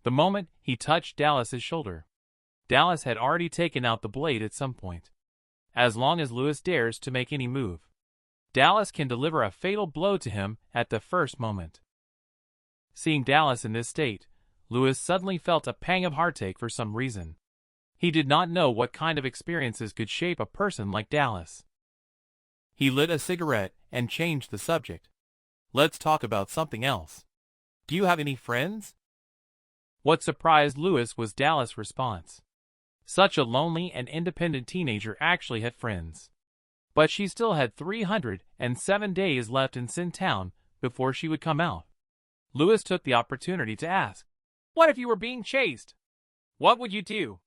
the moment he touched Dallas's shoulder. Dallas had already taken out the blade at some point. As long as Lewis dares to make any move, Dallas can deliver a fatal blow to him at the first moment. Seeing Dallas in this state, Lewis suddenly felt a pang of heartache for some reason. He did not know what kind of experiences could shape a person like Dallas. He lit a cigarette and changed the subject. Let's talk about something else. Do you have any friends? What surprised Lewis was Dallas' response. Such a lonely and independent teenager actually had friends. But she still had 307 days left in Sin Town before she would come out. Lewis took the opportunity to ask, "What if you were being chased? What would you do?"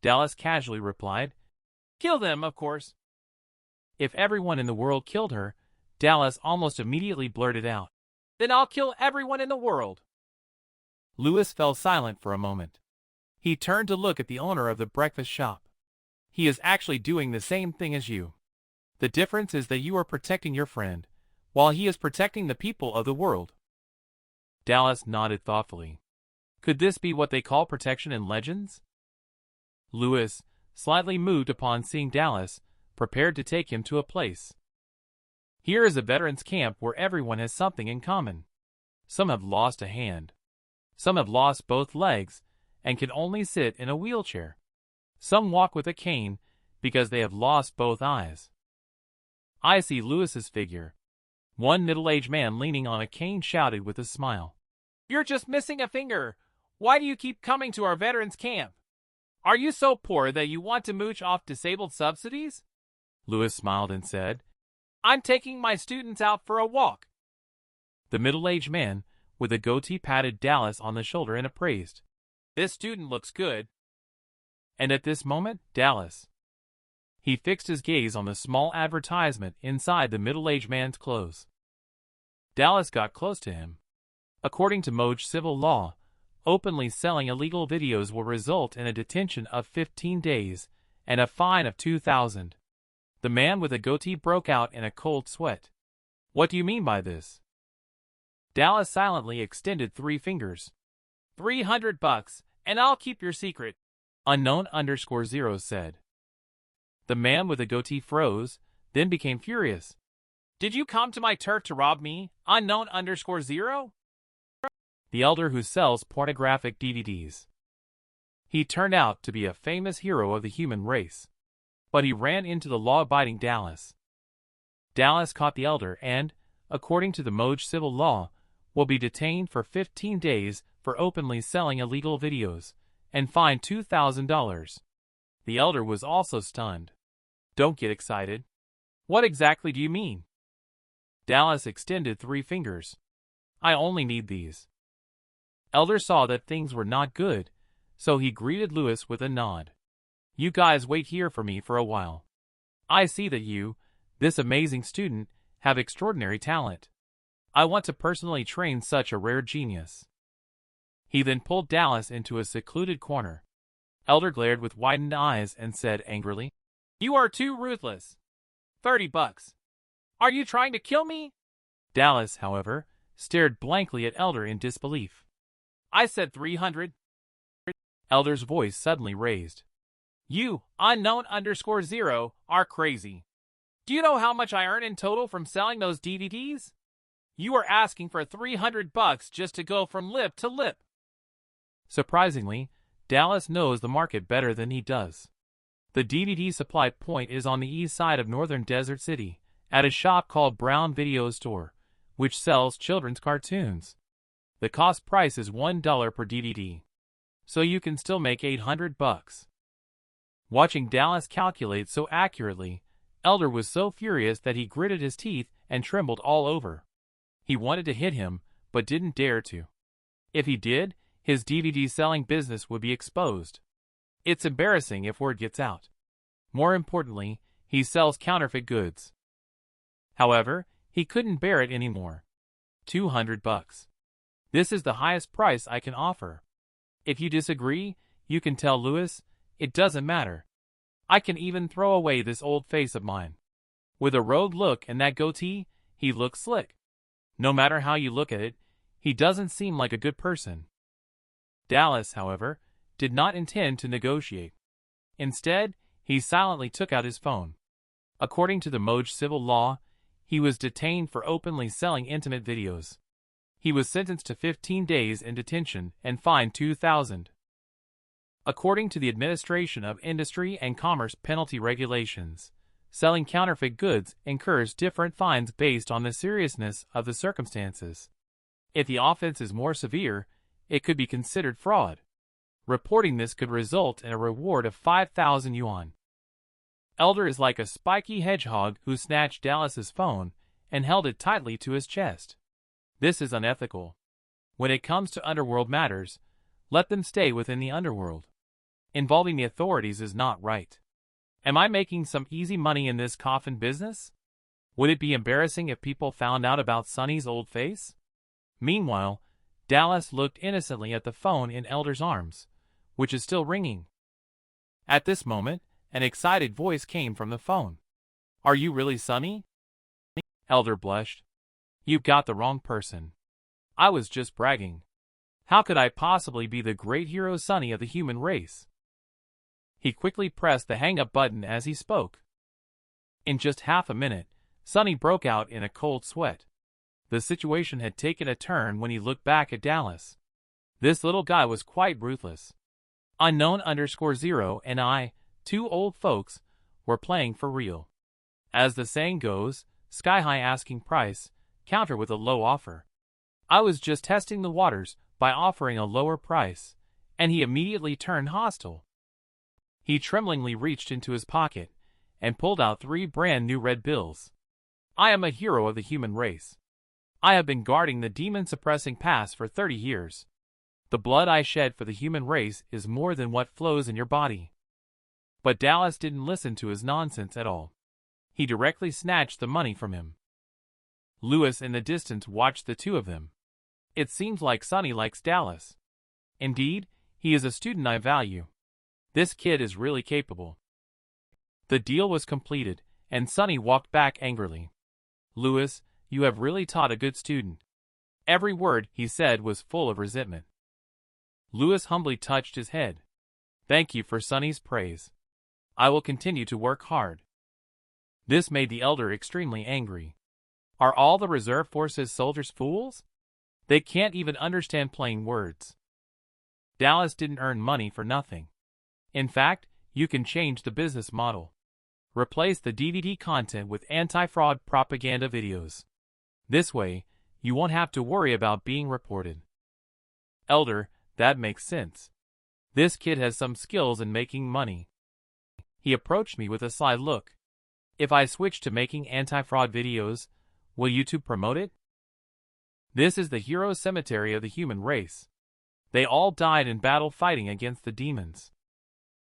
Dallas casually replied, "Kill them, of course." If everyone in the world killed her, Dallas almost immediately blurted out, "Then I'll kill everyone in the world." Lewis fell silent for a moment. He turned to look at the owner of the breakfast shop. "He is actually doing the same thing as you. The difference is that you are protecting your friend, while he is protecting the people of the world." Dallas nodded thoughtfully. Could this be what they call protection in legends? Lewis, slightly moved upon seeing Dallas, prepared to take him to a place. Here is a veterans camp where everyone has something in common. Some have lost a hand. Some have lost both legs and can only sit in a wheelchair. Some walk with a cane because they have lost both eyes. I see Lewis's figure. One middle-aged man leaning on a cane shouted with a smile, "You're just missing a finger. Why do you keep coming to our veterans camp? Are you so poor that you want to mooch off disabled subsidies?" Lewis smiled and said, "I'm taking my students out for a walk." The middle-aged man with a goatee patted Dallas on the shoulder and appraised, "This student looks good." And at this moment, Dallas. He fixed his gaze on the small advertisement inside the middle-aged man's clothes. Dallas got close to him. According to Moj civil law, openly selling illegal videos will result in a detention of 15 days and a fine of $2,000. The man with a goatee broke out in a cold sweat. "What do you mean by this?" Dallas silently extended 3 fingers. $300, and I'll keep your secret," Unknown_0 said. The man with the goatee froze, then became furious. "Did you come to my turf to rob me, Unknown_0? The elder who sells pornographic DVDs. He turned out to be a famous hero of the human race. But he ran into the law-abiding Dallas. Dallas caught the elder and, according to the Moj civil law, will be detained for 15 days for openly selling illegal videos, and fined $2,000. The elder was also stunned. "Don't get excited. What exactly do you mean?" Dallas extended 3 fingers. "I only need these." Elder saw that things were not good, so he greeted Lewis with a nod. "You guys wait here for me for a while. I see that you, this amazing student, have extraordinary talent. I want to personally train such a rare genius." He then pulled Dallas into a secluded corner. Elder glared with widened eyes and said angrily, "You are too ruthless. $30. Are you trying to kill me?" Dallas, however, stared blankly at Elder in disbelief. "I said 300. Elder's voice suddenly raised. "You, Unknown_0, are crazy. Do you know how much I earn in total from selling those DVDs? You are asking for $300 just to go from lip to lip." Surprisingly, Dallas knows the market better than he does. The DVD supply point is on the east side of Northern Desert City, at a shop called Brown Video Store, which sells children's cartoons. The cost price is $1 per DVD. So you can still make $800. Watching Dallas calculate so accurately, Elder was so furious that he gritted his teeth and trembled all over. He wanted to hit him, but didn't dare to. If he did, his DVD selling business would be exposed. It's embarrassing if word gets out. More importantly, he sells counterfeit goods. However, he couldn't bear it anymore. $200. This is the highest price I can offer. If you disagree, you can tell Lewis, it doesn't matter. I can even throw away this old face of mine. With a rogue look and that goatee, he looks slick. No matter how you look at it, he doesn't seem like a good person. Dallas, however, did not intend to negotiate. Instead, he silently took out his phone. According to the Moj civil law, he was detained for openly selling intimate videos. He was sentenced to 15 days in detention and fined $2,000. According to the Administration of Industry and Commerce penalty regulations, selling counterfeit goods incurs different fines based on the seriousness of the circumstances. If the offense is more severe, it could be considered fraud. Reporting this could result in a reward of 5,000 yuan. Elder is like a spiky hedgehog who snatched Dallas's phone and held it tightly to his chest. This is unethical. When it comes to underworld matters, let them stay within the underworld. Involving the authorities is not right. Am I making some easy money in this coffin business? Would it be embarrassing if people found out about Sunny's old face? Meanwhile, Dallas looked innocently at the phone in Elder's arms, which is still ringing. At this moment, an excited voice came from the phone. "Are you really Sunny?" Elder blushed. "You've got the wrong person. I was just bragging. How could I possibly be the great hero Sunny of the human race?" He quickly pressed the hang-up button as he spoke. In just half a minute, Sunny broke out in a cold sweat. The situation had taken a turn when he looked back at Dallas. This little guy was quite ruthless. Unknown_0 and I, two old folks, were playing for real. As the saying goes, sky-high asking price, counter with a low offer. I was just testing the waters by offering a lower price, and he immediately turned hostile. He tremblingly reached into his pocket and pulled out 3 brand new red bills. "I am a hero of the human race. I have been guarding the demon-suppressing pass for 30 years. The blood I shed for the human race is more than what flows in your body." But Dallas didn't listen to his nonsense at all. He directly snatched the money from him. Lewis in the distance watched the two of them. It seems like Sunny likes Dallas. Indeed, he is a student I value. This kid is really capable. The deal was completed, and Sunny walked back angrily. "Lewis, you have really taught a good student." Every word he said was full of resentment. Lewis humbly touched his head. "Thank you for Sunny's praise. I will continue to work hard." This made the elder extremely angry. Are all the reserve forces soldiers fools? They can't even understand plain words. Dallas didn't earn money for nothing. In fact, you can change the business model. Replace the DVD content with anti-fraud propaganda videos. This way, you won't have to worry about being reported. Elder, that makes sense. This kid has some skills in making money. He approached me with a sly look. If I switch to making anti-fraud videos, will YouTube promote it? This is the hero cemetery of the human race. They all died in battle fighting against the demons.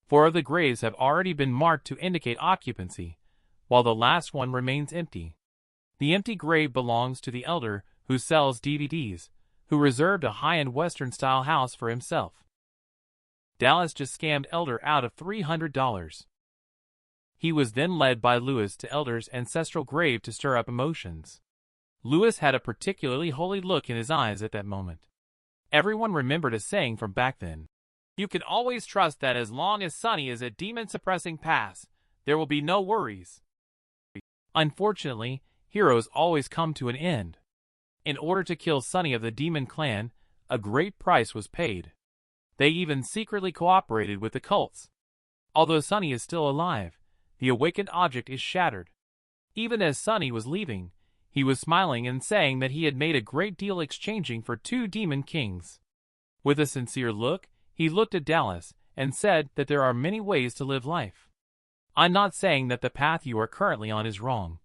4 of the graves have already been marked to indicate occupancy, while the last one remains empty. The empty grave belongs to the elder who sells DVDs, who reserved a high-end Western-style house for himself. Dallas just scammed Elder out of $300. He was then led by Lewis to Elder's ancestral grave to stir up emotions. Lewis had a particularly holy look in his eyes at that moment. Everyone remembered a saying from back then. You can always trust that as long as Sunny is a demon-suppressing pass, there will be no worries. Unfortunately, heroes always come to an end. In order to kill Sunny of the demon clan, a great price was paid. They even secretly cooperated with the cults. Although Sunny is still alive, the awakened object is shattered. Even as Sunny was leaving, he was smiling and saying that he had made a great deal exchanging for 2 demon kings. With a sincere look, he looked at Dallas and said that there are many ways to live life. I'm not saying that the path you are currently on is wrong,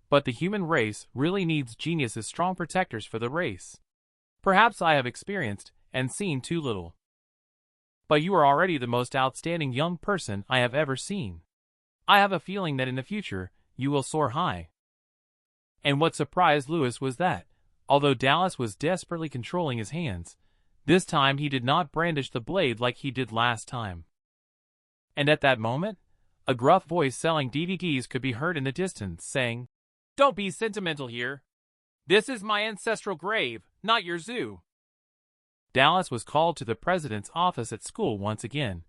but the human race really needs geniuses, strong protectors for the race. Perhaps I have experienced and seen too little. But you are already the most outstanding young person I have ever seen. I have a feeling that in the future, you will soar high. And what surprised Lewis was that, although Dallas was desperately controlling his hands, this time he did not brandish the blade like he did last time. And at that moment, a gruff voice selling DVDs could be heard in the distance, saying, "Don't be sentimental here. This is my ancestral grave, not your zoo." Dallas was called to the president's office at school once again,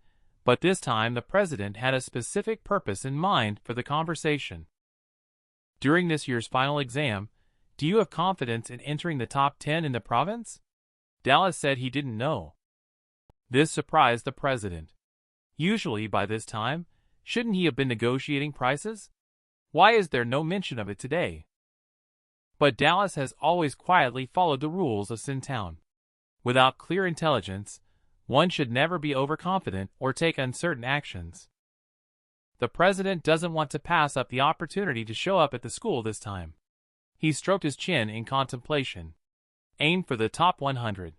but this time the president had a specific purpose in mind for the conversation. During this year's final exam, do you have confidence in entering the top 10 in the province? Dallas said he didn't know. This surprised the president. Usually by this time, shouldn't he have been negotiating prices? Why is there no mention of it today? But Dallas has always quietly followed the rules of Sin Town. Without clear intelligence, one should never be overconfident or take uncertain actions. The president doesn't want to pass up the opportunity to show up at the school this time. He stroked his chin in contemplation. Aim for the top 100.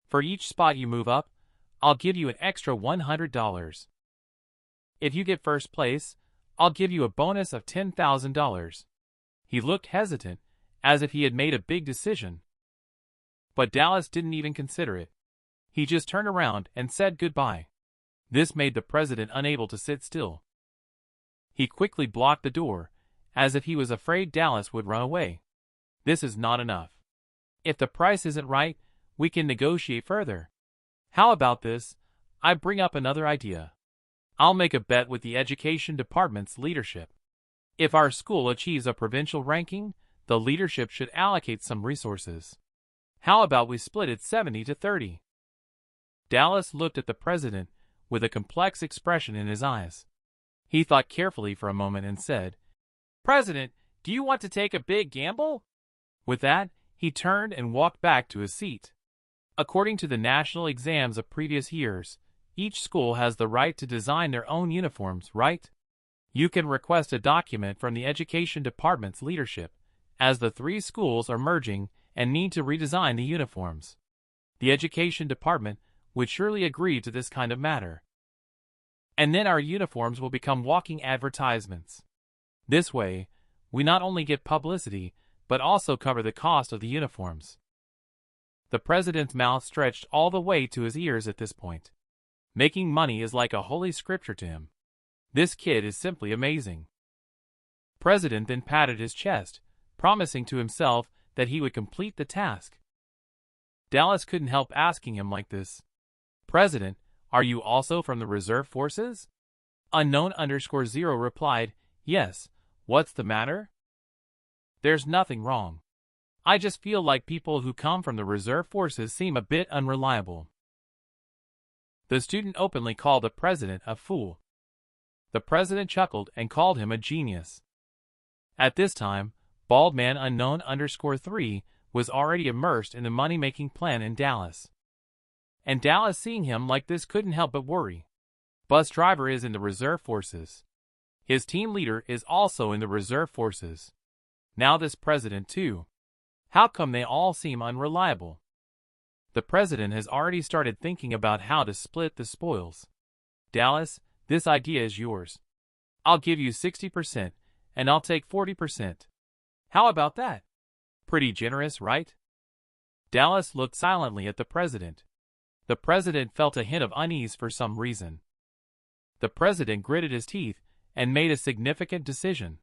For each spot you move up, I'll give you an extra $100. If you get first place, I'll give you a bonus of $10,000. He looked hesitant, as if he had made a big decision. But Dallas didn't even consider it. He just turned around and said goodbye. This made the president unable to sit still. He quickly blocked the door, as if he was afraid Dallas would run away. This is not enough. If the price isn't right, we can negotiate further. How about this? I bring up another idea. I'll make a bet with the education department's leadership. If our school achieves a provincial ranking, the leadership should allocate some resources. How about we split it 70-30? Dallas looked at the president with a complex expression in his eyes. He thought carefully for a moment and said, "President, do you want to take a big gamble?" With that, he turned and walked back to his seat. According to the national exams of previous years, each school has the right to design their own uniforms, right? You can request a document from the education department's leadership, as the three schools are merging and need to redesign the uniforms. The education department would surely agree to this kind of matter. And then our uniforms will become walking advertisements. This way, we not only get publicity, but also cover the cost of the uniforms. The president's mouth stretched all the way to his ears at this point. Making money is like a holy scripture to him. This kid is simply amazing. President then patted his chest, promising to himself that he would complete the task. Dallas couldn't help asking him like this. "President, are you also from the reserve forces?" Unknown_0 replied, "Yes, what's the matter?" "There's nothing wrong. I just feel like people who come from the reserve forces seem a bit unreliable." The student openly called the president a fool. The president chuckled and called him a genius. At this time, bald man Unknown_3 was already immersed in the money-making plan in Dallas. And Dallas, seeing him like this, couldn't help but worry. Bus driver is in the reserve forces. His team leader is also in the reserve forces. Now this president too. How come they all seem unreliable? The president has already started thinking about how to split the spoils. "Dallas, this idea is yours. I'll give you 60%, and I'll take 40%. How about that? Pretty generous, right?" Dallas looked silently at the president. The president felt a hint of unease for some reason. The president gritted his teeth and made a significant decision.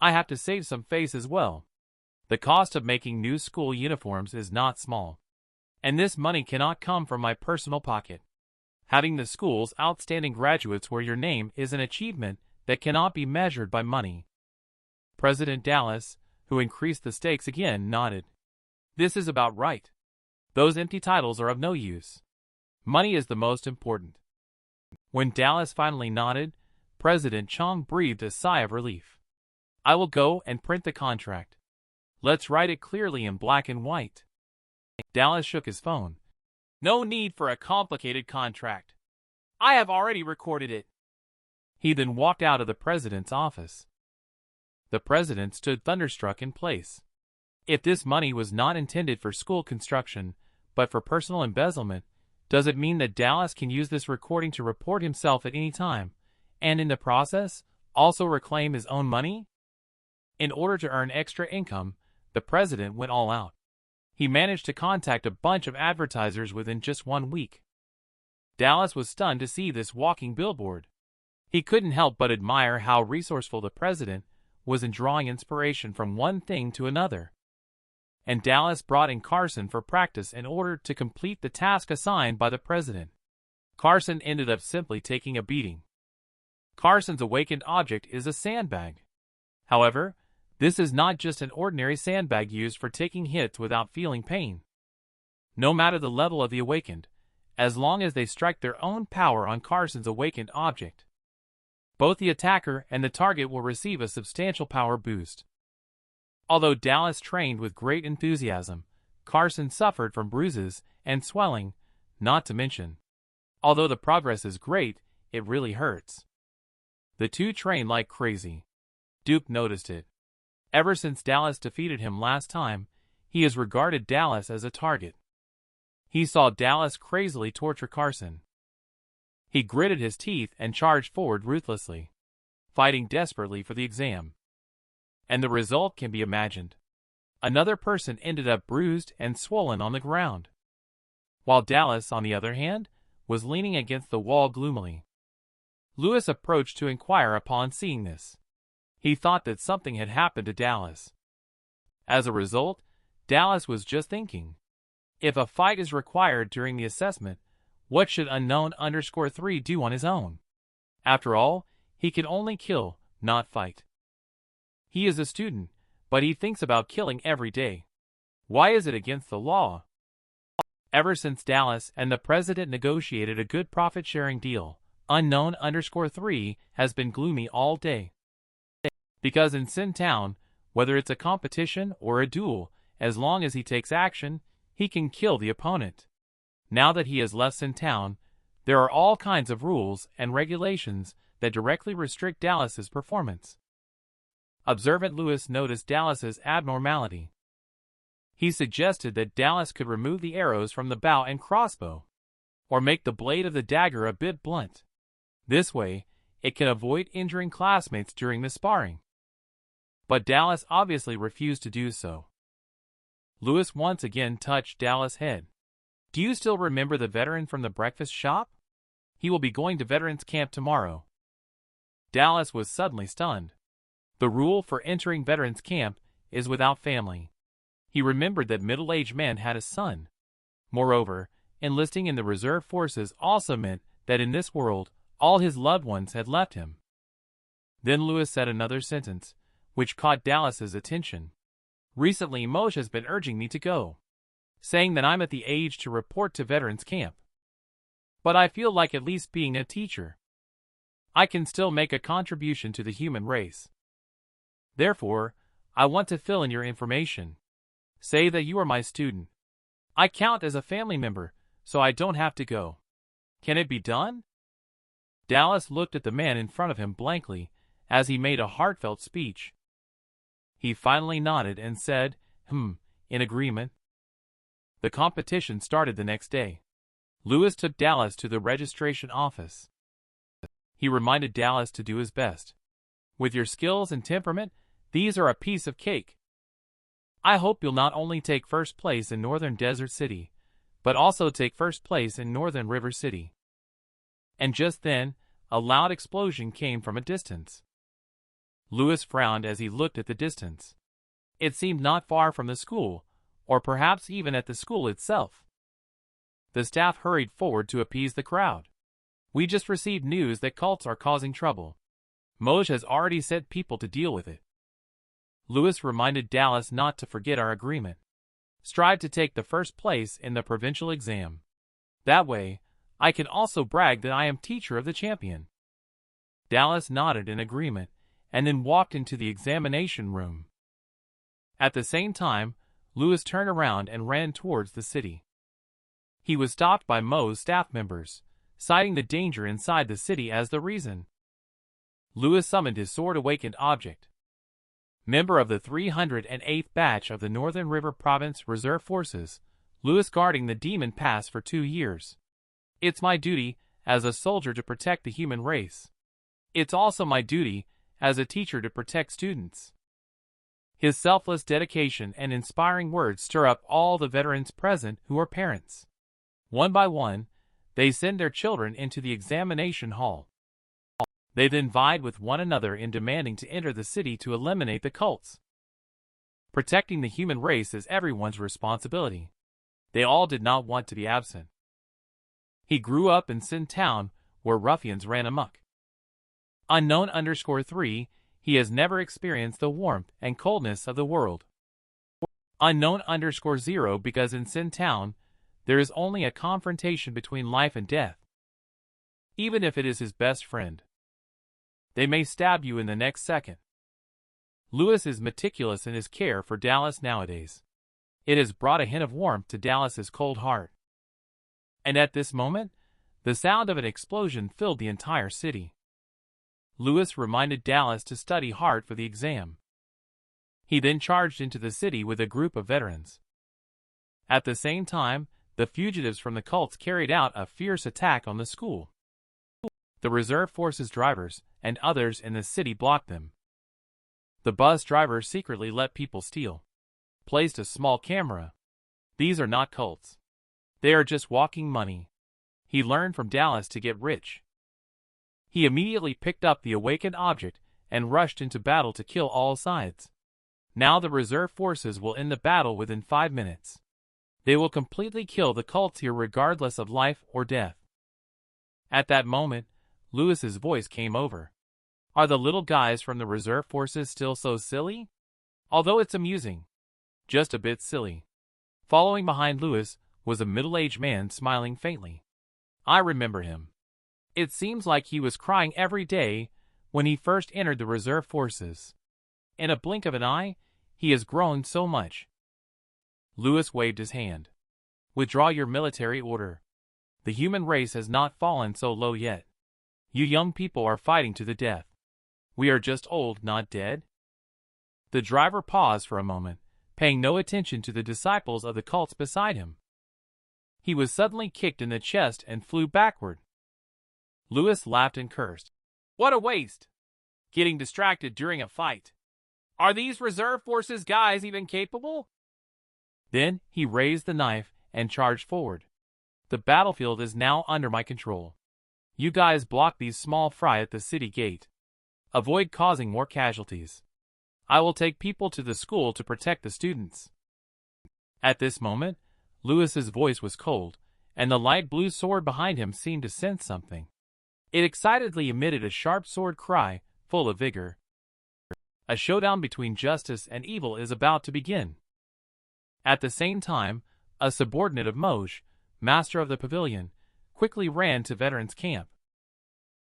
"I have to save some face as well. The cost of making new school uniforms is not small. And this money cannot come from my personal pocket. Having the school's outstanding graduates wear your name is an achievement that cannot be measured by money." President Dallas, who increased the stakes again, nodded. "This is about right. Those empty titles are of no use. Money is the most important." When Dallas finally nodded, President Chong breathed a sigh of relief. "I will go and print the contract. Let's write it clearly in black and white." Dallas shook his phone. "No need for a complicated contract. I have already recorded it." He then walked out of the president's office. The president stood thunderstruck in place. If this money was not intended for school construction, but for personal embezzlement, does it mean that Dallas can use this recording to report himself at any time, and in the process, also reclaim his own money? In order to earn extra income, the president went all out. He managed to contact a bunch of advertisers within just 1 week. Dallas was stunned to see this walking billboard. He couldn't help but admire how resourceful the president was in drawing inspiration from one thing to another. and Dallas brought in Carson for practice in order to complete the task assigned by the president. Carson ended up simply taking a beating. Carson's awakened object is a sandbag. However, this is not just an ordinary sandbag used for taking hits without feeling pain. No matter the level of the awakened, as long as they strike their own power on Carson's awakened object, both the attacker and the target will receive a substantial power boost. Although Dallas trained with great enthusiasm, Carson suffered from bruises and swelling, not to mention, although the progress is great, it really hurts. The two train like crazy. Duke noticed it. Ever since Dallas defeated him last time, he has regarded Dallas as a target. He saw Dallas crazily torture Carson. He gritted his teeth and charged forward ruthlessly, fighting desperately for the exam. And the result can be imagined. Another person ended up bruised and swollen on the ground, while Dallas, on the other hand, was leaning against the wall gloomily. Lewis approached to inquire upon seeing this. He thought that something had happened to Dallas. As a result, Dallas was just thinking, if a fight is required during the assessment, what should unknown_3 do on his own? After all, he can only kill, not fight. He is a student, but he thinks about killing every day. Why is it against the law? Ever since Dallas and the president negotiated a good profit-sharing deal, unknown_3 has been gloomy all day. Because in Sin Town, whether it's a competition or a duel, as long as he takes action, he can kill the opponent. Now that he has left Sin Town, there are all kinds of rules and regulations that directly restrict Dallas's performance. Observant Lewis noticed Dallas's abnormality. He suggested that Dallas could remove the arrows from the bow and crossbow, or make the blade of the dagger a bit blunt. This way, it can avoid injuring classmates during the sparring. But Dallas obviously refused to do so. Lewis once again touched Dallas' head. Do you still remember the veteran from the breakfast shop? He will be going to veterans camp tomorrow. Dallas was suddenly stunned. The rule for entering veterans camp is without family. He remembered that middle-aged man had a son. Moreover, enlisting in the reserve forces also meant that in this world, all his loved ones had left him. Then Lewis said another sentence, which caught Dallas's attention. Recently, Moj has been urging me to go, saying that I'm at the age to report to veterans camp. But I feel like at least being a teacher, I can still make a contribution to the human race. Therefore, I want to fill in your information. Say that you are my student. I count as a family member, so I don't have to go. Can it be done? Dallas looked at the man in front of him blankly as he made a heartfelt speech. He finally nodded and said, in agreement. The competition started the next day. Lewis took Dallas to the registration office. He reminded Dallas to do his best. With your skills and temperament, these are a piece of cake. I hope you'll not only take first place in Northern Desert City, but also take first place in Northern River City. And just then, a loud explosion came from a distance. Lewis frowned as he looked at the distance. It seemed not far from the school, or perhaps even at the school itself. The staff hurried forward to appease the crowd. We just received news that cults are causing trouble. Moj has already sent people to deal with it. Lewis reminded Dallas not to forget our agreement. Strive to take the first place in the provincial exam. That way, I can also brag that I am teacher of the champion. Dallas nodded in agreement, and then walked into the examination room. At the same time, Lewis turned around and ran towards the city. He was stopped by Mo's staff members, citing the danger inside the city as the reason. Lewis summoned his sword-awakened object. Member of the 308th batch of the Northern River Province Reserve Forces, Lewis guarding the Demon Pass for 2 years. It's my duty, as a soldier, to protect the human race. It's also my duty, as a teacher, to protect students. His selfless dedication and inspiring words stir up all the veterans present who are parents. One by one, they send their children into the examination hall. They then vied with one another in demanding to enter the city to eliminate the cults. Protecting the human race is everyone's responsibility. They all did not want to be absent. He grew up in Sin Town, where ruffians ran amok. Unknown_3, he has never experienced the warmth and coldness of the world. Unknown_0, because in Sin Town, there is only a confrontation between life and death. Even if it is his best friend, they may stab you in the next second. Lewis is meticulous in his care for Dallas nowadays. It has brought a hint of warmth to Dallas's cold heart. And at this moment, the sound of an explosion filled the entire city. Lewis reminded Dallas to study hard for the exam. He then charged into the city with a group of veterans. At the same time, the fugitives from the cults carried out a fierce attack on the school. The reserve forces drivers and others in the city blocked them. The bus driver secretly let people steal. Placed a small camera. These are not cults. They are just walking money. He learned from Dallas to get rich. He immediately picked up the awakened object and rushed into battle to kill all sides. Now the reserve forces will end the battle within 5 minutes. They will completely kill the cults here regardless of life or death. At that moment, Lewis's voice came over. Are the little guys from the reserve forces still so silly? Although it's amusing. Just a bit silly. Following behind Lewis was a middle-aged man smiling faintly. I remember him. It seems like he was crying every day when he first entered the reserve forces. In a blink of an eye, he has grown so much. Lewis waved his hand. Withdraw your military order. The human race has not fallen so low yet. You young people are fighting to the death. We are just old, not dead. The driver paused for a moment, paying no attention to the disciples of the cults beside him. He was suddenly kicked in the chest and flew backward. Lewis laughed and cursed. What a waste! Getting distracted during a fight. Are these reserve forces guys even capable? Then he raised the knife and charged forward. The battlefield is now under my control. You guys block these small fry at the city gate. Avoid causing more casualties. I will take people to the school to protect the students. At this moment, Lewis's voice was cold, and the light blue sword behind him seemed to sense something. It excitedly emitted a sharp sword cry, full of vigor. A showdown between justice and evil is about to begin. At the same time, a subordinate of Moj, master of the pavilion, quickly ran to veterans' camp.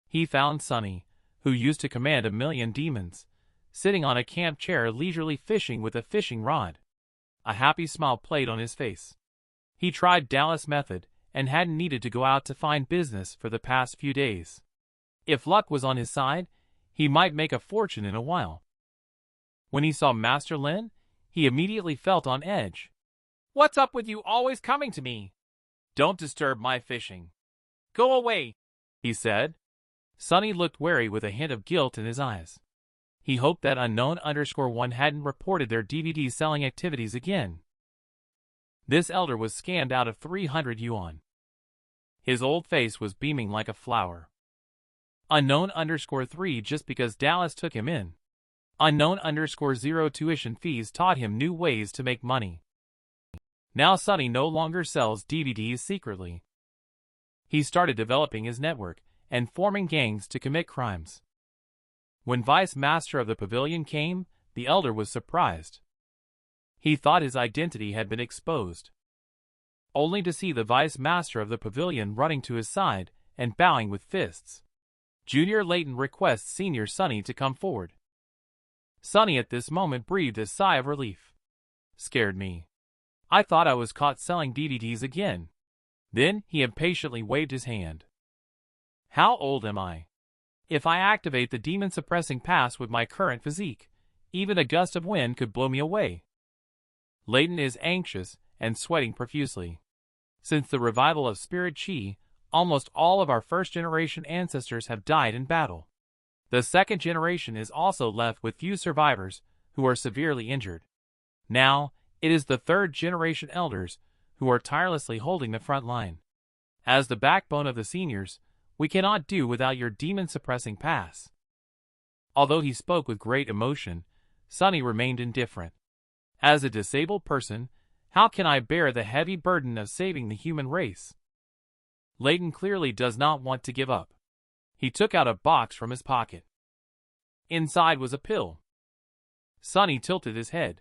He found Sunny, who used to command 1,000,000 demons, sitting on a camp chair leisurely fishing with a fishing rod. A happy smile played on his face. He tried Dallas' method and hadn't needed to go out to find business for the past few days. If luck was on his side, he might make a fortune in a while. When he saw Master Lin, he immediately felt on edge. What's up with you always coming to me? Don't disturb my fishing. Go away, he said. Sunny looked wary with a hint of guilt in his eyes. He hoped that Unknown_1 hadn't reported their DVD selling activities again. This elder was scammed out of 300 yuan. His old face was beaming like a flower. Unknown_3 just because Dallas took him in. Unknown_0 tuition fees taught him new ways to make money. Now Sunny no longer sells DVDs secretly. He started developing his network and forming gangs to commit crimes. When Vice Master of the Pavilion came, the elder was surprised. He thought his identity had been exposed, only to see the Vice Master of the Pavilion running to his side and bowing with fists. Junior Layton requests Senior Sunny to come forward. Sunny at this moment breathed a sigh of relief. Scared me. I thought I was caught selling DVDs again. Then he impatiently waved his hand. How old am I? If I activate the demon-suppressing pass with my current physique, even a gust of wind could blow me away. Layton is anxious and sweating profusely. Since the revival of Spirit Chi, almost all of our first-generation ancestors have died in battle. The second generation is also left with few survivors who are severely injured. Now, it is the third-generation elders who are tirelessly holding the front line. As the backbone of the seniors, we cannot do without your demon-suppressing pass. Although he spoke with great emotion, Sunny remained indifferent. As a disabled person, how can I bear the heavy burden of saving the human race? Layton clearly does not want to give up. He took out a box from his pocket. Inside was a pill. Sunny tilted his head,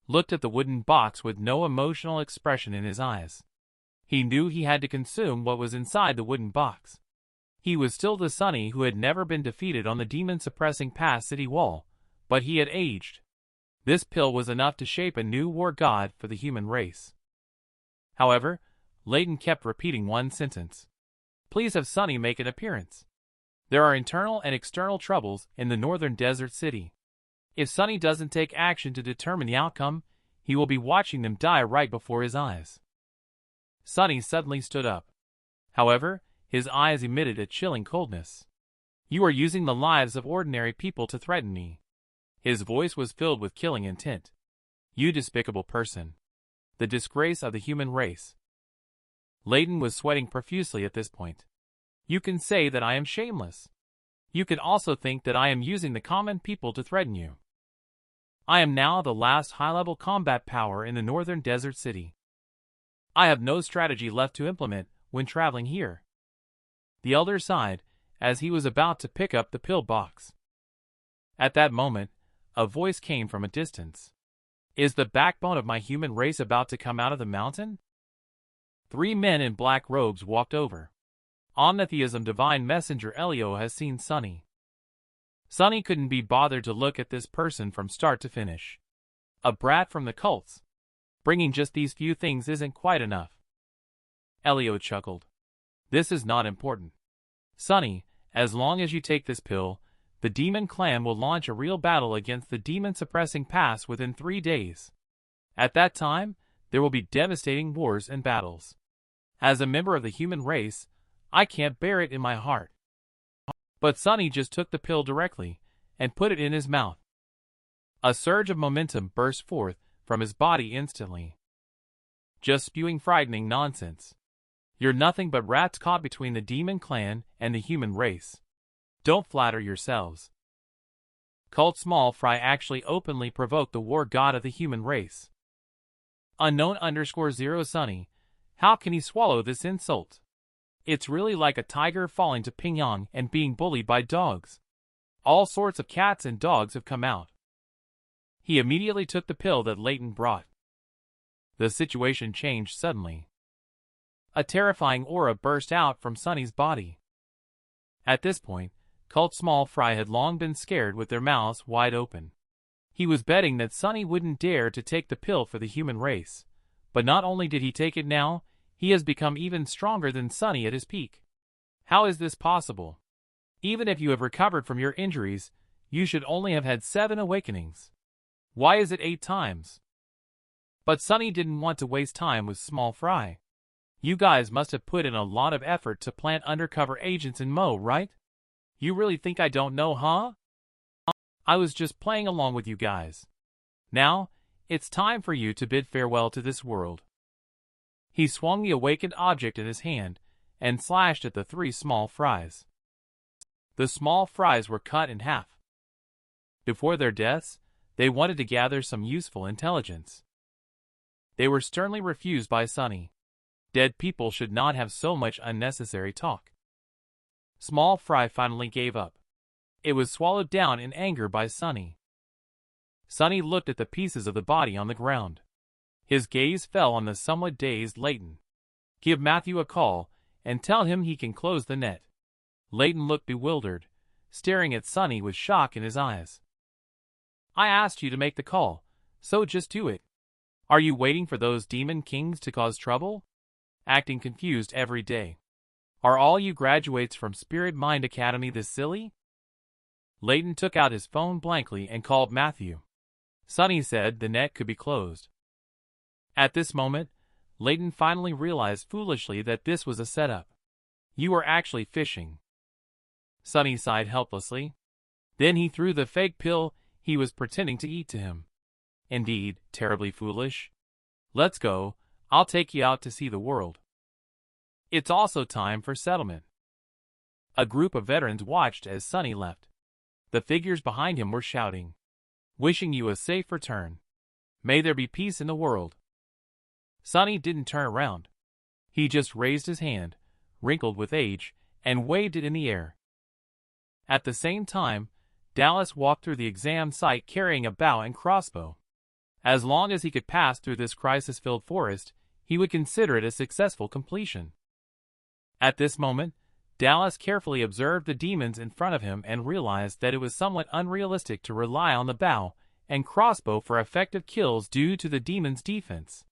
looked at the wooden box with no emotional expression in his eyes. He knew he had to consume what was inside the wooden box. He was still the Sunny who had never been defeated on the demon-suppressing past city wall, but he had aged. This pill was enough to shape a new war god for the human race. However, Layton kept repeating one sentence. Please have Sunny make an appearance. There are internal and external troubles in the northern desert city. If Sunny doesn't take action to determine the outcome, he will be watching them die right before his eyes. Sunny suddenly stood up. However, his eyes emitted a chilling coldness. You are using the lives of ordinary people to threaten me. His voice was filled with killing intent. You despicable person. The disgrace of the human race. Layton was sweating profusely at this point. You can say that I am shameless. You can also think that I am using the common people to threaten you. I am now the last high-level combat power in the northern desert city. I have no strategy left to implement when traveling here. The elder sighed as he was about to pick up the pill box. At that moment, a voice came from a distance. Is the backbone of my human race about to come out of the mountain? 3 men in black robes walked over. Omnitheism Divine Messenger Elio has seen Sunny. Sunny couldn't be bothered to look at this person from start to finish. A brat from the cults. Bringing just these few things isn't quite enough. Elio chuckled. This is not important. Sunny, as long as you take this pill, the demon clan will launch a real battle against the demon-suppressing past within 3 days. At that time, there will be devastating wars and battles. As a member of the human race, I can't bear it in my heart. But Sunny just took the pill directly and put it in his mouth. A surge of momentum burst forth from his body instantly. Just spewing frightening nonsense. You're nothing but rats caught between the demon clan and the human race. Don't flatter yourselves. Cult Small Fry actually openly provoked the war god of the human race. Unknown_0 Sunny, how can he swallow this insult? It's really like a tiger falling to Pyongyang and being bullied by dogs. All sorts of cats and dogs have come out. He immediately took the pill that Layton brought. The situation changed suddenly. A terrifying aura burst out from Sunny's body. At this point, Cult Small Fry had long been scared with their mouths wide open. He was betting that Sunny wouldn't dare to take the pill for the human race. But not only did he take it now, he has become even stronger than Sunny at his peak. How is this possible? Even if you have recovered from your injuries, you should only have had 7 awakenings. Why is it 8 times? But Sunny didn't want to waste time with Small Fry. You guys must have put in a lot of effort to plant undercover agents in Mo, right? You really think I don't know, huh? I was just playing along with you guys. Now, it's time for you to bid farewell to this world. He swung the awakened object in his hand and slashed at the 3 small fries. The small fries were cut in half. Before their deaths, they wanted to gather some useful intelligence. They were sternly refused by Sunny. Dead people should not have so much unnecessary talk. Small Fry finally gave up. It was swallowed down in anger by Sunny. Sunny looked at the pieces of the body on the ground. His gaze fell on the somewhat dazed Layton. Give Matthew a call and tell him he can close the net. Layton looked bewildered, staring at Sunny with shock in his eyes. I asked you to make the call, so just do it. Are you waiting for those demon kings to cause trouble? Acting confused every day. Are all you graduates from Spirit Mind Academy this silly? Layton took out his phone blankly and called Matthew. Sunny said the net could be closed. At this moment, Layton finally realized foolishly that this was a setup. You are actually fishing. Sunny sighed helplessly. Then he threw the fake pill he was pretending to eat to him. Indeed, terribly foolish. Let's go, I'll take you out to see the world. It's also time for settlement. A group of veterans watched as Sunny left. The figures behind him were shouting, wishing you a safe return. May there be peace in the world. Sunny didn't turn around. He just raised his hand, wrinkled with age, and waved it in the air. At the same time, Dallas walked through the exam site carrying a bow and crossbow. As long as he could pass through this crisis-filled forest, he would consider it a successful completion. At this moment, Dallas carefully observed the demons in front of him and realized that it was somewhat unrealistic to rely on the bow and crossbow for effective kills due to the demon's defense.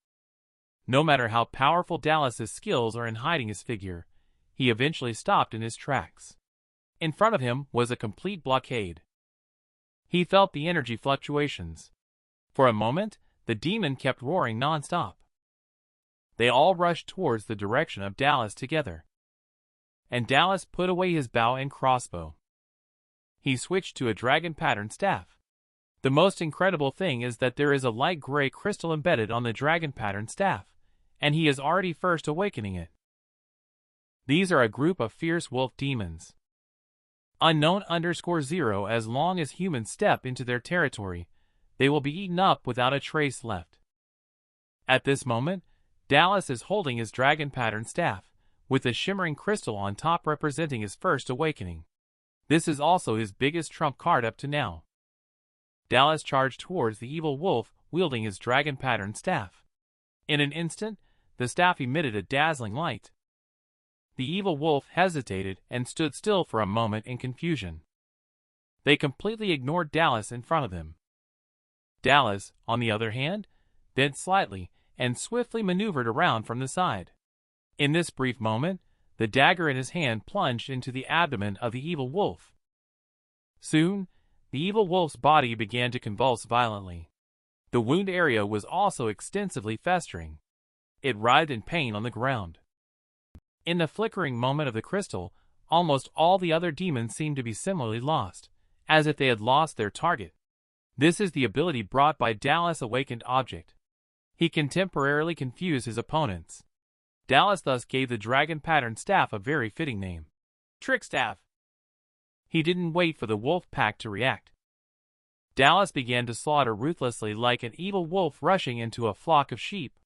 No matter how powerful Dallas's skills are in hiding his figure, he eventually stopped in his tracks. In front of him was a complete blockade. He felt the energy fluctuations. For a moment, the demon kept roaring non-stop. They all rushed towards the direction of Dallas together. And Dallas put away his bow and crossbow. He switched to a dragon-patterned staff. The most incredible thing is that there is a light gray crystal embedded on the dragon-patterned staff, and he is already first awakening it. These are a group of fierce wolf demons. Unknown_0 As long as humans step into their territory, they will be eaten up without a trace left. At this moment, Dallas is holding his dragon-patterned staff, with a shimmering crystal on top representing his first awakening. This is also his biggest trump card up to now. Dallas charged towards the evil wolf wielding his dragon-patterned staff. In an instant, the staff emitted a dazzling light. The evil wolf hesitated and stood still for a moment in confusion. They completely ignored Dallas in front of them. Dallas, on the other hand, bent slightly and swiftly maneuvered around from the side. In this brief moment, the dagger in his hand plunged into the abdomen of the evil wolf. Soon, the evil wolf's body began to convulse violently. The wound area was also extensively festering. It writhed in pain on the ground. In the flickering moment of the crystal, almost all the other demons seemed to be similarly lost, as if they had lost their target. This is the ability brought by Dallas' awakened object. He can temporarily confuse his opponents. Dallas thus gave the dragon-patterned staff a very fitting name. Trick Staff. He didn't wait for the wolf pack to react. Dallas began to slaughter ruthlessly like an evil wolf rushing into a flock of sheep.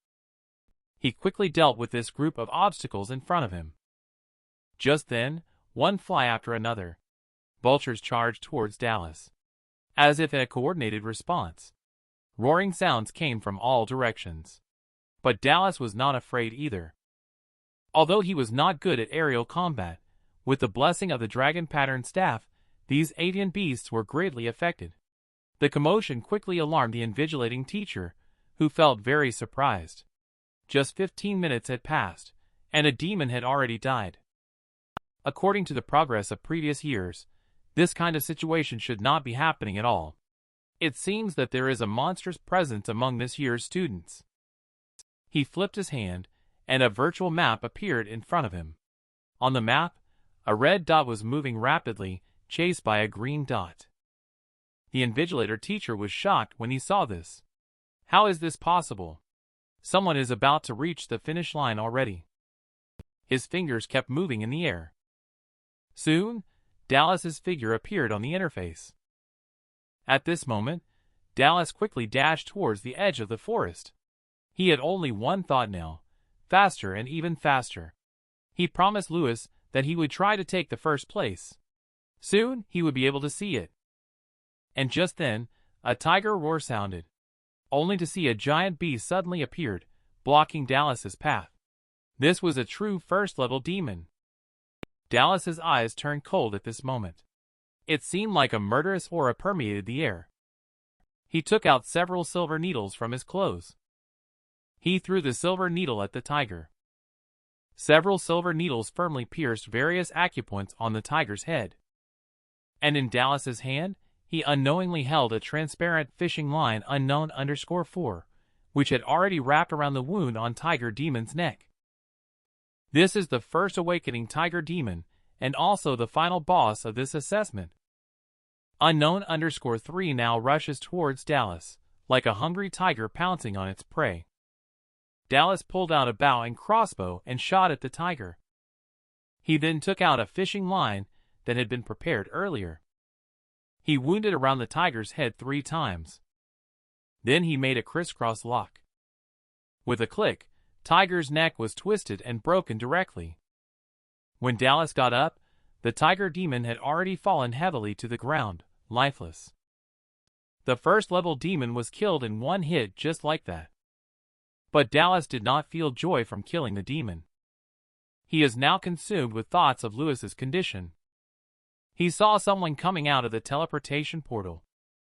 He quickly dealt with this group of obstacles in front of him. Just then, one fly after another, vultures charged towards Dallas. As if in a coordinated response, roaring sounds came from all directions. But Dallas was not afraid either. Although he was not good at aerial combat, with the blessing of the dragon-patterned staff, these avian beasts were greatly affected. The commotion quickly alarmed the invigilating teacher, who felt very surprised. Just 15 minutes had passed, and a demon had already died. According to the progress of previous years, this kind of situation should not be happening at all. It seems that there is a monstrous presence among this year's students. He flipped his hand, and a virtual map appeared in front of him. On the map, a red dot was moving rapidly, chased by a green dot. The invigilator teacher was shocked when he saw this. How is this possible? Someone is about to reach the finish line already. His fingers kept moving in the air. Soon, Dallas's figure appeared on the interface. At this moment, Dallas quickly dashed towards the edge of the forest. He had only one thought now: faster and even faster. He promised Lewis that he would try to take the first place. Soon, he would be able to see it. And just then, a tiger roar sounded, only to see a giant beast suddenly appeared, blocking Dallas's path. This was a true first-level demon. Dallas's eyes turned cold at this moment. It seemed like a murderous aura permeated the air. He took out several silver needles from his clothes. He threw the silver needle at the tiger. Several silver needles firmly pierced various acupoints on the tiger's head. And in Dallas's hand, he unknowingly held a transparent fishing line unknown_4, which had already wrapped around the wound on Tiger Demon's neck. This is the first awakening Tiger Demon, and also the final boss of this assessment. Unknown_3 now rushes towards Dallas, like a hungry tiger pouncing on its prey. Dallas pulled out a bow and crossbow and shot at the tiger. He then took out a fishing line that had been prepared earlier. He wounded around the tiger's head 3 times. Then he made a crisscross lock. With a click, Tiger's neck was twisted and broken directly. When Dallas got up, the tiger demon had already fallen heavily to the ground, lifeless. The first-level demon was killed in one hit just like that. But Dallas did not feel joy from killing the demon. He is now consumed with thoughts of Lewis's condition. He saw someone coming out of the teleportation portal.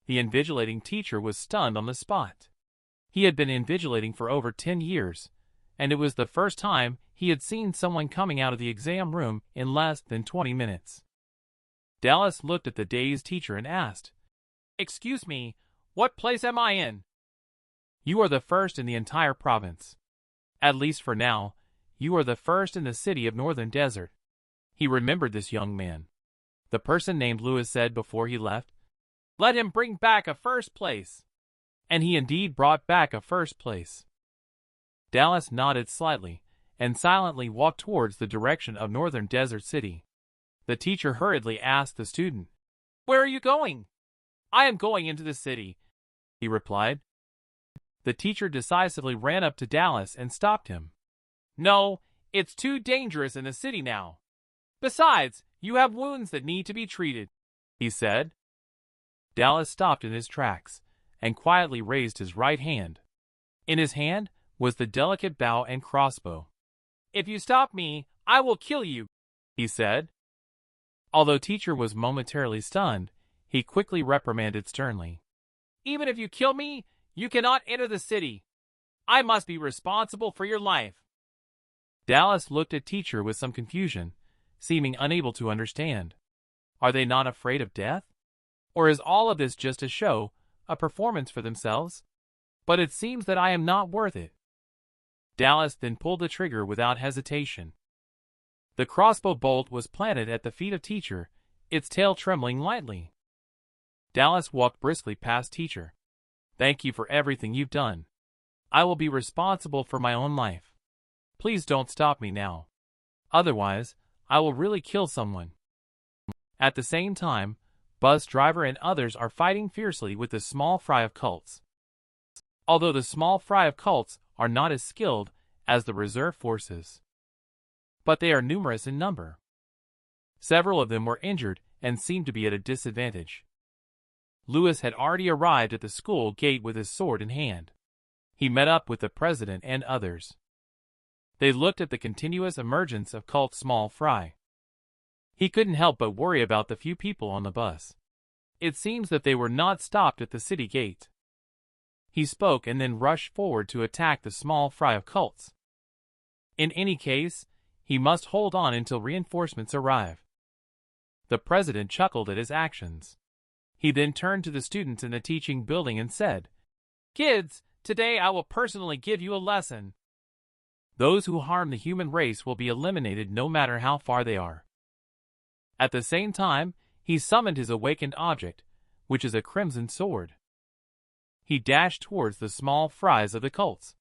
The invigilating teacher was stunned on the spot. He had been invigilating for over 10 years, and it was the first time he had seen someone coming out of the exam room in less than 20 minutes. Dallas looked at the dazed teacher and asked, "Excuse me, what place am I in?" "You are the first in the entire province. At least for now, you are the first in the city of Northern Desert." He remembered this young man. The person named Lewis said before he left, "Let him bring back a first place." And he indeed brought back a first place. Dallas nodded slightly and silently walked towards the direction of Northern Desert City. The teacher hurriedly asked the student, "Where are you going?" "I am going into the city," he replied. The teacher decisively ran up to Dallas and stopped him. "No, it's too dangerous in the city now. Besides, you have wounds that need to be treated," he said. Dallas stopped in his tracks and quietly raised his right hand. In his hand was the delicate bow and crossbow. "If you stop me, I will kill you," he said. Although teacher was momentarily stunned, he quickly reprimanded sternly. "Even if you kill me, you cannot enter the city. I must be responsible for your life." Dallas looked at teacher with some confusion, seeming unable to understand. Are they not afraid of death? Or is all of this just a show, a performance for themselves? But it seems that I am not worth it. Dallas then pulled the trigger without hesitation. The crossbow bolt was planted at the feet of teacher, its tail trembling lightly. Dallas walked briskly past teacher. "Thank you for everything you've done. I will be responsible for my own life. Please don't stop me now. Otherwise, I will really kill someone." At the same time, bus driver and others are fighting fiercely with the small fry of cults. Although the small fry of cults are not as skilled as the reserve forces, but they are numerous in number. Several of them were injured and seemed to be at a disadvantage. Lewis had already arrived at the school gate with his sword in hand. He met up with the president and others. They looked at the continuous emergence of cult small fry. He couldn't help but worry about the few people on the bus. It seems that they were not stopped at the city gate. He spoke and then rushed forward to attack the small fry of cults. In any case, he must hold on until reinforcements arrive. The president chuckled at his actions. He then turned to the students in the teaching building and said, "Kids, today I will personally give you a lesson. Those who harm the human race will be eliminated no matter how far they are." At the same time, he summoned his awakened object, which is a crimson sword. He dashed towards the small fries of the cults.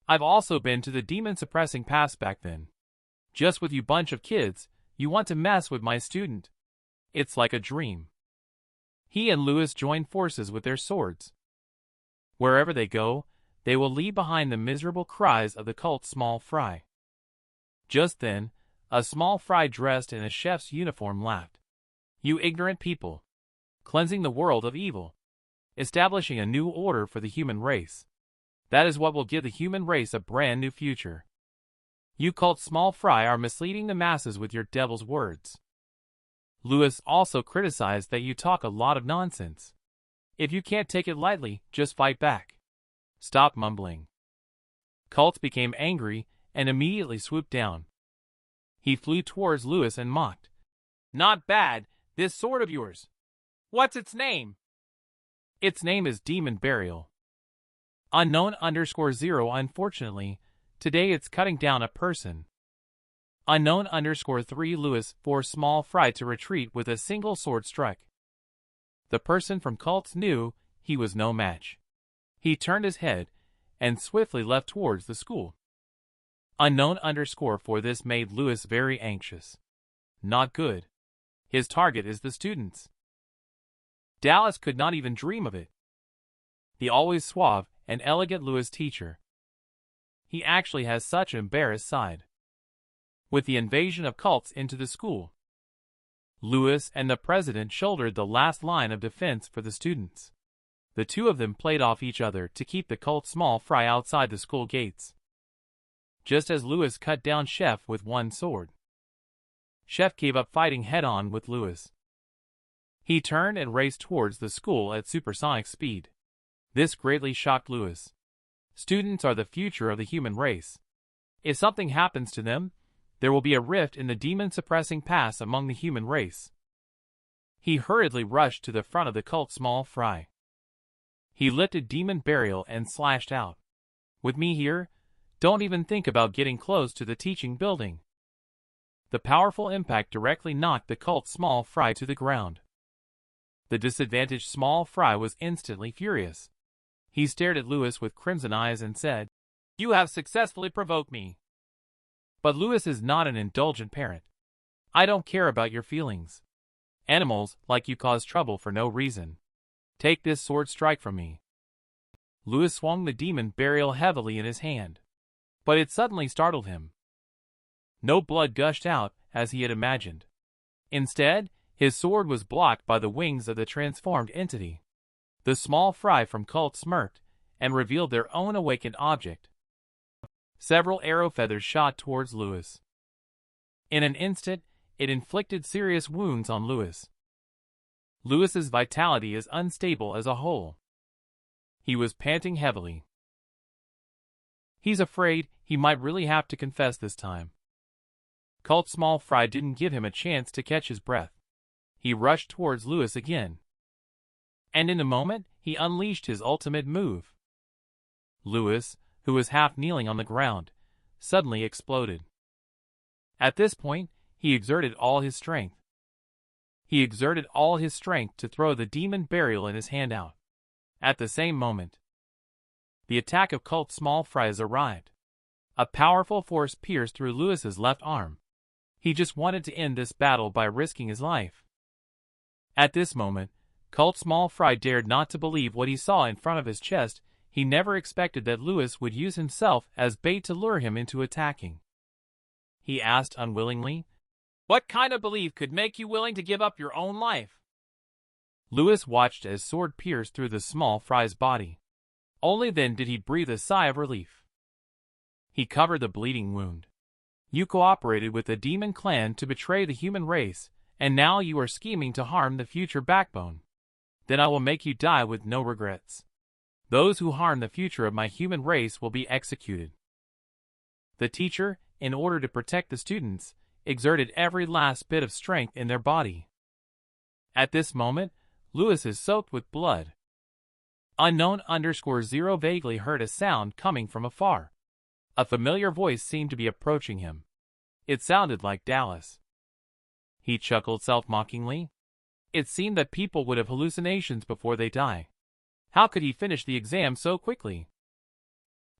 "I've also been to the demon-suppressing pass back then. Just with you bunch of kids, you want to mess with my student. It's like a dream." He and Lewis joined forces with their swords. Wherever they go, they will leave behind the miserable cries of the cult small fry. Just then, a small fry dressed in a chef's uniform laughed. "You ignorant people. Cleansing the world of evil. Establishing a new order for the human race. That is what will give the human race a brand new future. You cult small fry are misleading the masses with your devil's words." Lewis also criticized that you talk a lot of nonsense. If you can't take it lightly, just fight back. Stop mumbling. Cults became angry and immediately swooped down. He flew towards Lewis and mocked. "Not bad, this sword of yours. What's its name?" "Its name is Demon Burial. Unknown_0 Unfortunately, today it's cutting down a person. Unknown_3 Lewis forced small fry to retreat with a single sword strike. The person from cults knew he was no match. He turned his head and swiftly left towards the school. Unknown_4 this made Lewis very anxious. Not good. His target is the students. Dallas could not even dream of it. the always suave and elegant Louis teacher. He actually has such an embarrassed side. With the invasion of cults into the school, Louis and the president shouldered the last line of defense for the students. The two of them played off each other to keep the cult small fry outside the school gates. Just as Louis cut down Chef with one sword, Chef gave up fighting head-on with Louis. He turned and raced towards the school at supersonic speed. This greatly shocked Louis. Students are the future of the human race. If something happens to them, there will be a rift in the demon-suppressing past among the human race. He hurriedly rushed to the front of the cult small fry. He lifted Demon Burial and slashed out. With me here, don't even think about getting close to the teaching building. The powerful impact directly knocked the cult small fry to the ground. The disadvantaged small fry was instantly furious. He stared at Louis with crimson eyes and said, "You have successfully provoked me." But Louis is not an indulgent parent. "I don't care about your feelings. Animals like you cause trouble for no reason. Take this sword strike from me." Louis swung the Demon Burial heavily in his hand. But it suddenly startled him. No blood gushed out as he had imagined. Instead, his sword was blocked by the wings of the transformed entity. The small fry from cult smirked and revealed their own awakened object. Several arrow feathers shot towards Louis. In an instant, it inflicted serious wounds on Louis. Louis's vitality is unstable as a whole. He was panting heavily. He's afraid he might really have to confess this time. Cult small fry didn't give him a chance to catch his breath. He rushed towards Louis again. And in a moment, he unleashed his ultimate move. Louis, who was half kneeling on the ground, suddenly exploded. At this point, he exerted all his strength. He exerted all his strength to throw the Demon Burial in his hand out. At the same moment, the attack of cult small fries arrived. A powerful force pierced through Louis's left arm. He just wanted to end this battle by risking his life. At this moment, cult small fry dared not to believe what he saw in front of his chest. He never expected that Louis would use himself as bait to lure him into attacking. He asked unwillingly, "What kind of belief could make you willing to give up your own life?" Louis watched as sword pierced through the small fry's body. Only then did he breathe a sigh of relief. He covered the bleeding wound. "You cooperated with the demon clan to betray the human race, and now you are scheming to harm the future backbone. Then I will make you die with no regrets. Those who harm the future of my human race will be executed." The teacher, in order to protect the students, exerted every last bit of strength in their body. At this moment, Louis is soaked with blood. Unknown_0 vaguely heard a sound coming from afar. A familiar voice seemed to be approaching him. It sounded like Dallas. He chuckled self-mockingly. It seemed that people would have hallucinations before they die. How could he finish the exam so quickly?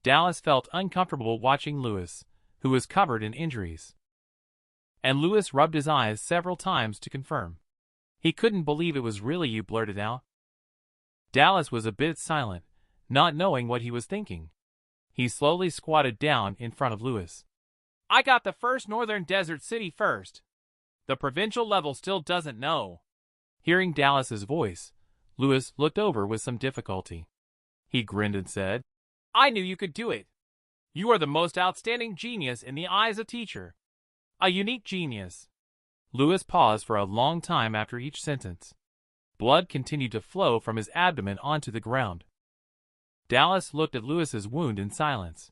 Dallas felt uncomfortable watching Louis, who was covered in injuries. And Louis rubbed his eyes several times to confirm. He couldn't believe it was really you, blurted out. Dallas was a bit silent, not knowing what he was thinking. He slowly squatted down in front of Louis. "I got the first Northern Desert City first. The provincial level still doesn't know." Hearing Dallas's voice, Louis looked over with some difficulty. He grinned and said, "I knew you could do it. You are the most outstanding genius in the eyes of teacher. A unique genius." Louis paused for a long time after each sentence. Blood continued to flow from his abdomen onto the ground. Dallas looked at Louis's wound in silence.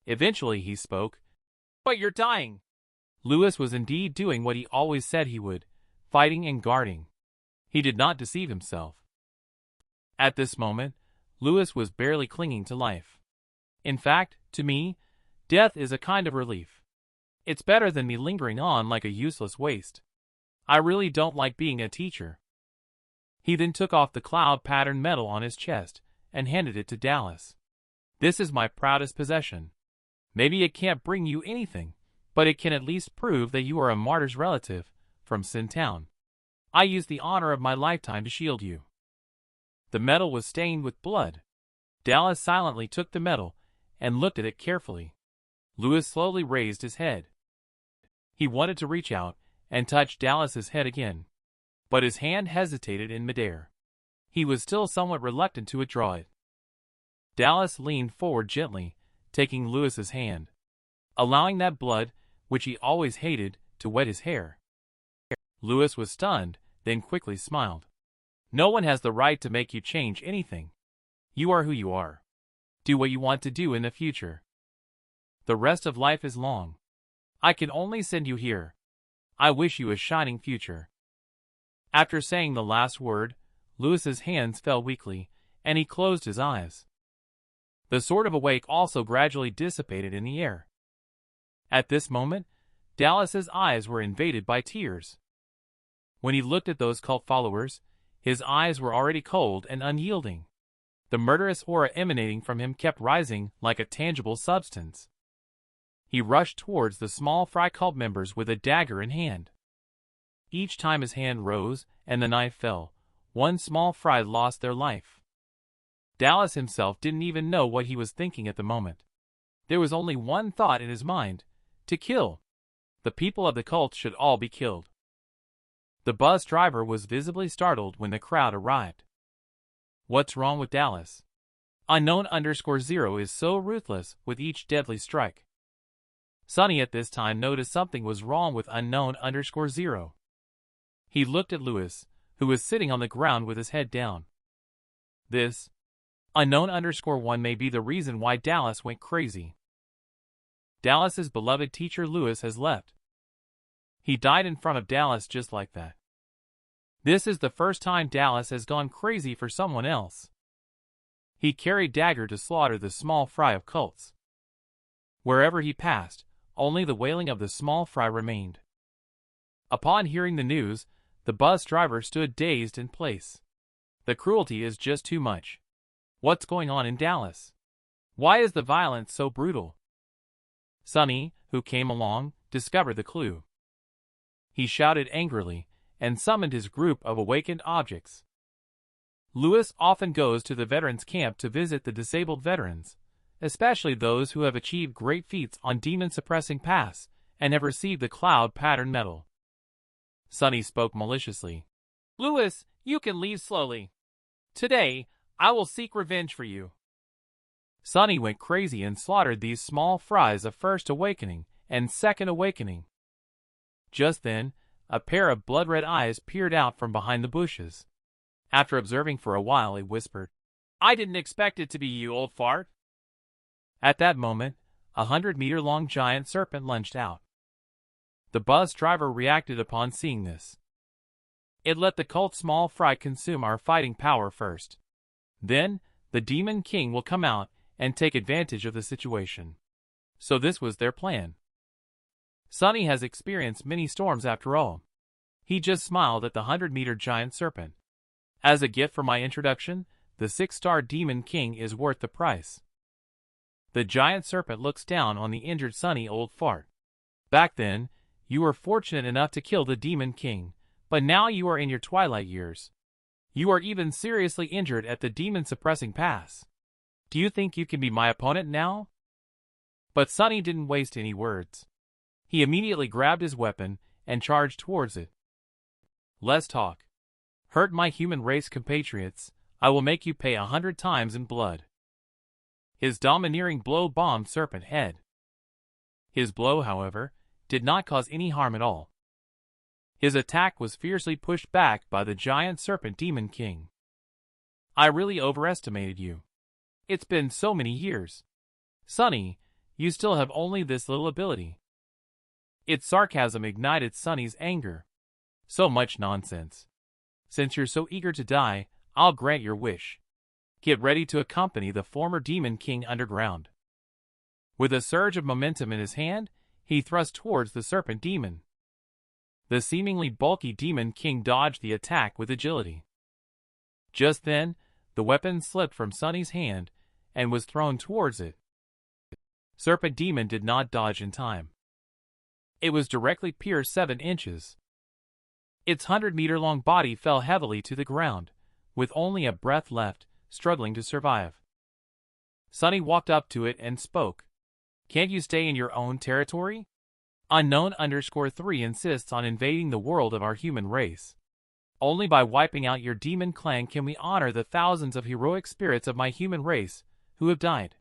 Eventually he spoke. "But you're dying." Louis was indeed doing what he always said he would, fighting and guarding. He did not deceive himself. At this moment, Louis was barely clinging to life. In fact, to me, death is a kind of relief. It's better than me lingering on like a useless waste. I really don't like being a teacher. He then took off the cloud-patterned medal on his chest and handed it to Dallas. "This is my proudest possession. Maybe it can't bring you anything, but it can at least prove that you are a martyr's relative from Sin Town. I used the honor of my lifetime to shield you." The medal was stained with blood, Dallas silently took the metal and looked at it carefully. Louis slowly raised his head. He wanted to reach out and touch Dallas's head again, but his hand hesitated in midair. He was still somewhat reluctant to withdraw it. Dallas leaned forward gently, taking Louis's hand, allowing that blood, which he always hated, to wet his hair. Louis was stunned, then quickly smiled. No one has the right to make you change anything. You are who you are. Do what you want to do in the future. The rest of life is long. I can only send you here. I wish you a shining future. After saying the last word, Louis's hands fell weakly, and he closed his eyes. The Sword of Awake also gradually dissipated in the air. At this moment, Dallas's eyes were invaded by tears. When he looked at those cult followers, his eyes were already cold and unyielding. The murderous aura emanating from him kept rising like a tangible substance. He rushed towards the small fry cult members with a dagger in hand. Each time his hand rose and the knife fell, one small fry lost their life. Dallas himself didn't even know what he was thinking at the moment. There was only one thought in his mind: to kill. The people of the cult should all be killed. The bus driver was visibly startled when the crowd arrived. What's wrong with Dallas? Unknown_0 is so ruthless with each deadly strike. Sunny at this time noticed something was wrong with Unknown_0. He looked at Louis, who was sitting on the ground with his head down. This Unknown_1 may be the reason why Dallas went crazy. Dallas's beloved teacher Louis has left. He died in front of Dallas just like that. This is the first time Dallas has gone crazy for someone else. He carried dagger to slaughter the small fry of cults. Wherever he passed, only the wailing of the small fry remained. Upon hearing the news, the bus driver stood dazed in place. The cruelty is just too much. What's going on in Dallas? Why is the violence so brutal? Sunny, who came along, discovered the clue. He shouted angrily and summoned his group of awakened objects. Louis often goes to the veterans' camp to visit the disabled veterans, especially those who have achieved great feats on demon-suppressing paths and have received the cloud pattern medal. Sunny spoke maliciously. Louis, you can leave slowly. Today, I will seek revenge for you. Sunny went crazy and slaughtered these small fries of First Awakening and Second Awakening. Just then, a pair of blood-red eyes peered out from behind the bushes. After observing for a while, he whispered, I didn't expect it to be you, old fart. At that moment, a 100-meter-long giant serpent lunged out. The bus driver reacted upon seeing this. It let the cult small fry consume our fighting power first. Then, the Demon King will come out and take advantage of the situation. So this was their plan. Sunny has experienced many storms after all. He just smiled at the 100-meter giant serpent. As a gift for my introduction, the 6-star Demon King is worth the price. The giant serpent looks down on the injured Sunny old fart. Back then, you were fortunate enough to kill the Demon King, but now you are in your twilight years. You are even seriously injured at the demon-suppressing pass. Do you think you can be my opponent now? But Sunny didn't waste any words. He immediately grabbed his weapon and charged towards it. Less talk. Hurt my human race compatriots, I will make you pay 100 times in blood. His domineering blow bombed Serpent head. His blow, however, did not cause any harm at all. His attack was fiercely pushed back by the giant serpent Demon King. I really overestimated you. It's been so many years. Sunny, you still have only this little ability. Its sarcasm ignited Sunny's anger. So much nonsense. Since you're so eager to die, I'll grant your wish. Get ready to accompany the former Demon King underground. With a surge of momentum in his hand, he thrust towards the serpent demon. The seemingly bulky Demon King dodged the attack with agility. Just then, the weapon slipped from Sunny's hand and was thrown towards it. Serpent Demon did not dodge in time. It was directly pierced 7 inches. Its 100-meter-long body fell heavily to the ground, with only a breath left, struggling to survive. Sunny walked up to it and spoke. Can't you stay in your own territory? Unknown_3 insists on invading the world of our human race. Only by wiping out your demon clan can we honor the thousands of heroic spirits of my human race who have died.